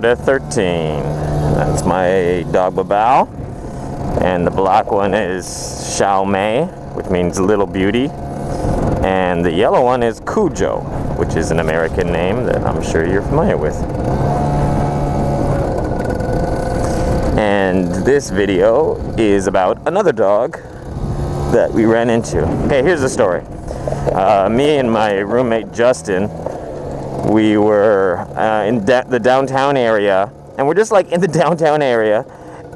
Florida 13. That's my dog Babao. And the black one is Xiao Mei, which means little beauty. And the yellow one is Cujo, which is an American name that I'm sure you're familiar with. And this video is about another dog that we ran into. Okay, here's the story. Me and my roommate Justin, we were in the downtown area, and we're just like in the downtown area,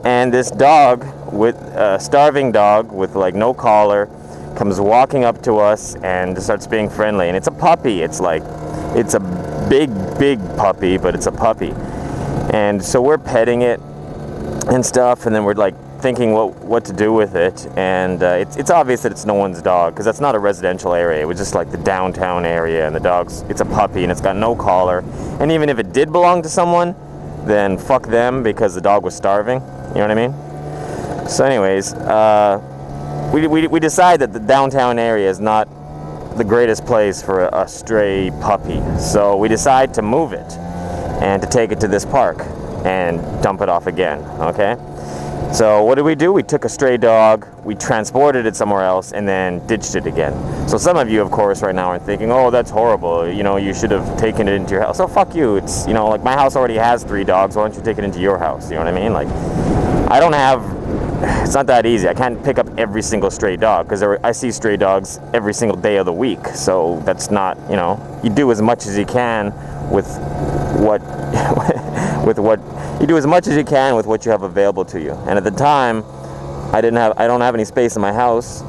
and this dog, with a starving dog with like no collar, comes walking up to us and starts being friendly. And it's a puppy. It's a big puppy, but it's a puppy. And so we're petting it and stuff, and then we're like thinking what to do with it. And it's obvious that it's no one's dog, because that's not a residential area. It was just like the downtown area, and it's a puppy and it's got no collar. And even if it did belong to someone, then fuck them, because the dog was starving. You know what I mean? So anyways, we decide that the downtown area is not the greatest place for a stray puppy. So we decide to move it and to take it to this park and dump it off again, okay? So what did we do? We took a stray dog, we transported it somewhere else, and then ditched it again. So some of you, of course, right now are thinking, oh, that's horrible. You know, you should have taken it into your house. So fuck you. It's, you know, like my house already has 3 dogs. Why don't you take it into your house? You know what I mean? Like, I don't have... It's not that easy. I can't pick up every single stray dog, because I see stray dogs every single day of the week. So that's not, you know, you do as much as you can with what you do as much as you can with what you have available to you. And at the time, I don't have any space in my house,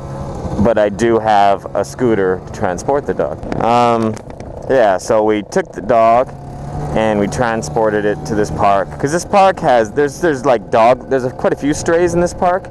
but I do have a scooter to transport the dog. Yeah, so we took the dog and we transported it to this park, because this park has there's quite a few strays in this park,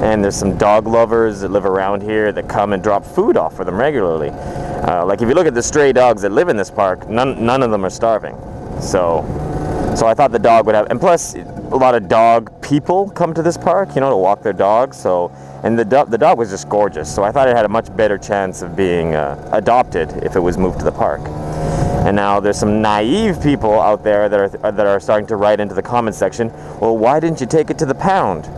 and there's some dog lovers that live around here that come and drop food off for them regularly. Like if you look at the stray dogs that live in this park, none of them are starving. So I thought the dog would have, and plus a lot of dog people come to this park, you know, to walk their dogs. So, and the dog was just gorgeous. So I thought it had a much better chance of being adopted if it was moved to the park. And now there's some naive people out there that are starting to write into the comment section, well, why didn't you take it to the pound?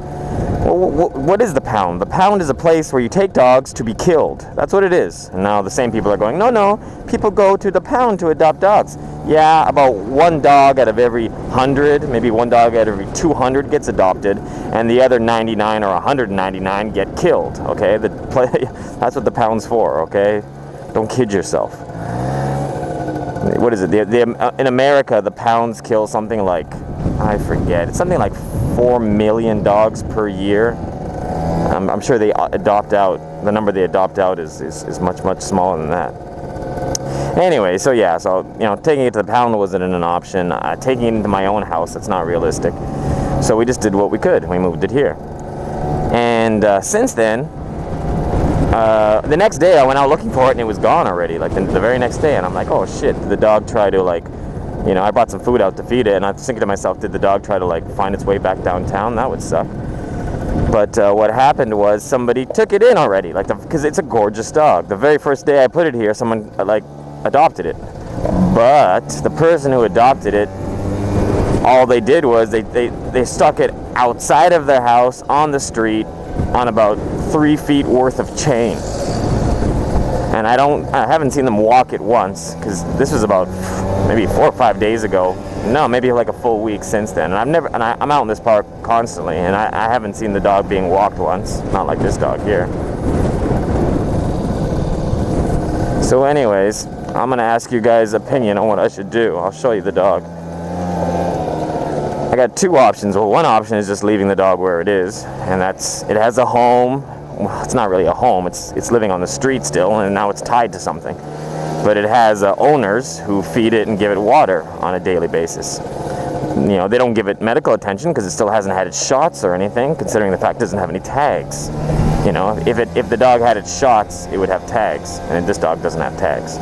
Well, what is the pound? The pound is a place where you take dogs to be killed. That's what it is. And now the same people are going, no, people go to the pound to adopt dogs. Yeah, about 1 dog out of every 100, maybe 1 dog out of every 200 gets adopted, and the other 99 or 199 get killed, okay? That's what the pound's for, okay? Don't kid yourself. What is it? In America, the pounds kill something like, I forget, it's something like 4 million dogs per year. I'm sure they adopt out, the number they adopt out is much smaller than that. Anyway, so yeah, so, you know, taking it to the pound wasn't an option. Taking it into my own house, that's not realistic. So we just did what we could. We moved it here. And since then, the next day I went out looking for it and it was gone already, like the very next day. And I'm like, oh shit, did the dog try to, like, you know, I brought some food out to feed it, and I'm thinking to myself, did the dog try to like find its way back downtown? That would suck. But what happened was somebody took it in already, like, because it's a gorgeous dog. The very first day I put it here, someone like adopted it. But the person who adopted it, all they did was they stuck it outside of their house on the street on about 3 feet worth of chain. And I haven't seen them walk it once, because this was about maybe 4 or 5 days ago. No, maybe like a full week since then. And I'm out in this park constantly, and I haven't seen the dog being walked once. Not like this dog here. So anyways, I'm gonna ask you guys' opinion on what I should do. I'll show you the dog. I got 2 options. Well, one option is just leaving the dog where it is, and it has a home. Well, it's not really a home. It's living on the street still, and now it's tied to something. But it has owners who feed it and give it water on a daily basis. You know, they don't give it medical attention because it still hasn't had its shots or anything, considering the fact it doesn't have any tags. You know, if the dog had its shots, it would have tags, and this dog doesn't have tags.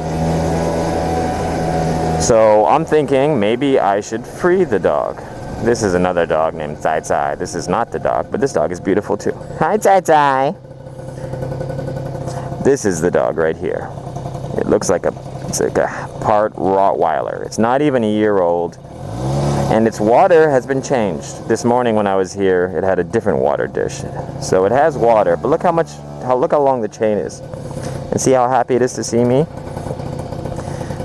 So I'm thinking maybe I should free the dog. This is another dog named Tsai Tsai. This is not the dog, but this dog is beautiful too. Hi, Tsai Tsai. This is the dog right here. It looks like it's like a part Rottweiler. It's not even a year old. And its water has been changed. This morning when I was here, it had a different water dish. So it has water, but look look how long the chain is. And see how happy it is to see me?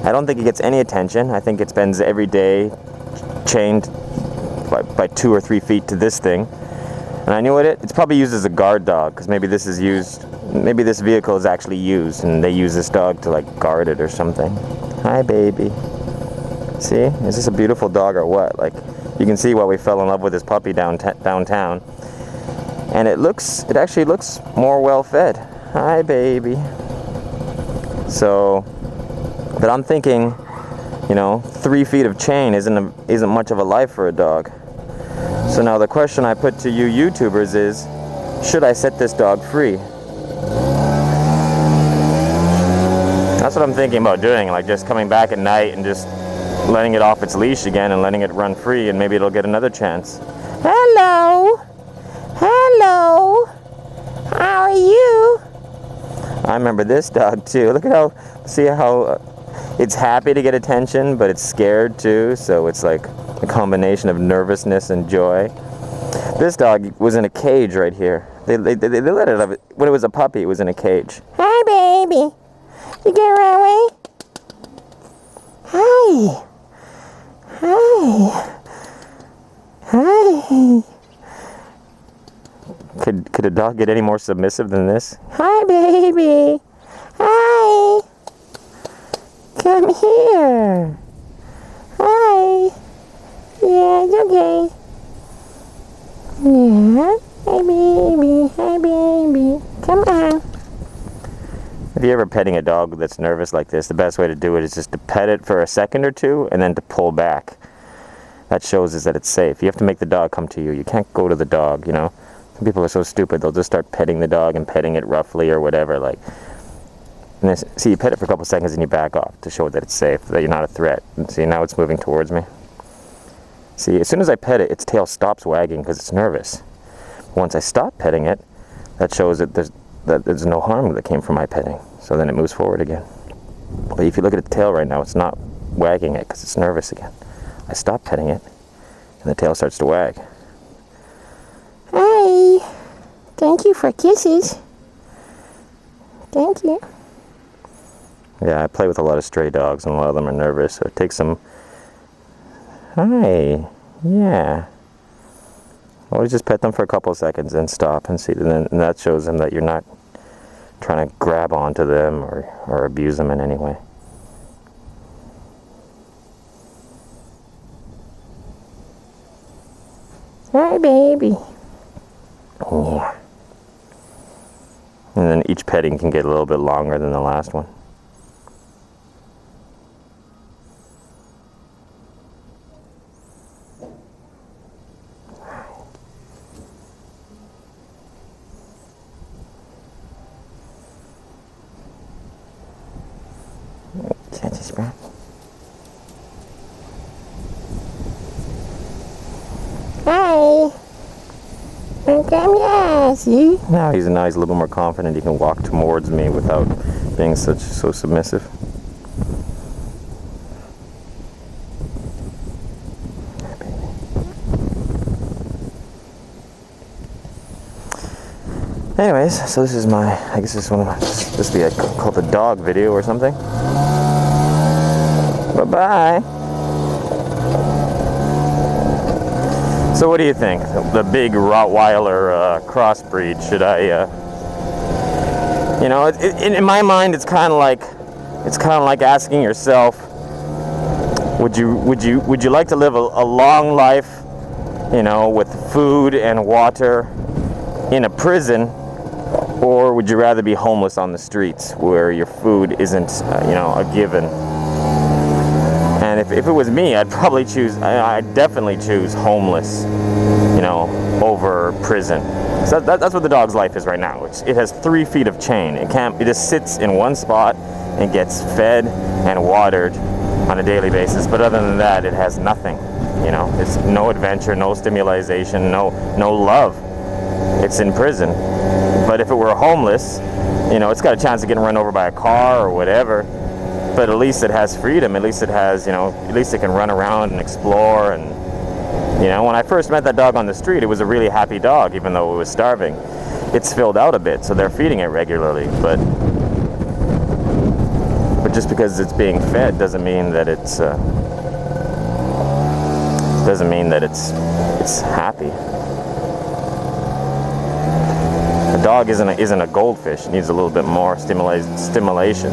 I don't think it gets any attention. I think it spends every day chained by 2 or 3 feet to this thing. And I knew what it's probably used as a guard dog, because maybe this vehicle is actually used and they use this dog to like guard it or something. Hi, baby. See, is this a beautiful dog or what? Like, you can see why we fell in love with this puppy downtown. And it actually looks more well fed. Hi, baby. So, but I'm thinking, 3 feet of chain isn't much of a life for a dog. So now the question I put to you YouTubers is, should I set this dog free? That's what I'm thinking about doing, like just coming back at night and just letting it off its leash again and letting it run free, and maybe it'll get another chance. Hello! Hello! How are you? I remember this dog too. Look at see how it's happy to get attention, but it's scared too, so it's like a combination of nervousness and joy. This dog was in a cage right here. They let it have it. When it was a puppy, it was in a cage. Hi, baby. You get run away? Hi. Hi. Hi. Could a dog get any more submissive than this? Hi, baby. Hi. Come here. Hi. Yeah, it's okay. Yeah. Hi, baby. Hi, baby. Come on. If you're ever petting a dog that's nervous like this, the best way to do it is just to pet it for a second or two and then to pull back. That shows us that it's safe. You have to make the dog come to you. You can't go to the dog, Some people are so stupid, they'll just start petting the dog and petting it roughly or whatever. Like, and then, see, you pet it for a couple seconds and you back off to show that it's safe, that you're not a threat. And see, now it's moving towards me. See, as soon as I pet it, its tail stops wagging because it's nervous. Once I stop petting it, that shows that there's no harm that came from my petting. So then it moves forward again. But if you look at its tail right now, it's not wagging it because it's nervous again. I stop petting it, and the tail starts to wag. Hi. Thank you for kisses. Thank you. Yeah, I play with a lot of stray dogs, and a lot of them are nervous, so it takes some... Hi. Yeah. Always just pet them for a couple of seconds, then stop and see. And that shows them that you're not trying to grab onto them or abuse them in any way. Hi, baby. Yeah. And then each petting can get a little bit longer than the last one. Hi. Come here, see? Now he's a little bit more confident. He can walk towards me without being so submissive. Anyways, so this is I guess this is this will be called a dog video or something. Bye-bye. So what do you think? The big Rottweiler crossbreed, should I, in my mind, it's kind of like asking yourself, would you like to live a long life, with food and water in a prison, or would you rather be homeless on the streets where your food isn't, a given? And if it was me, I'd definitely choose homeless, over prison. So that's what the dog's life is right now. It has 3 feet of chain. It just sits in one spot and gets fed and watered on a daily basis. But other than that, it has nothing. It's no adventure, no stimulation, no love. It's in prison. But if it were homeless, it's got a chance of getting run over by a car or whatever. But at least it has freedom. At least it has, at least it can run around and explore and You know, when I first met that dog on the street, it was a really happy dog, even though it was starving. It's filled out a bit, so they're feeding it regularly, but just because it's being fed doesn't mean that it's happy. A dog isn't a goldfish. It needs a little bit more stimulation.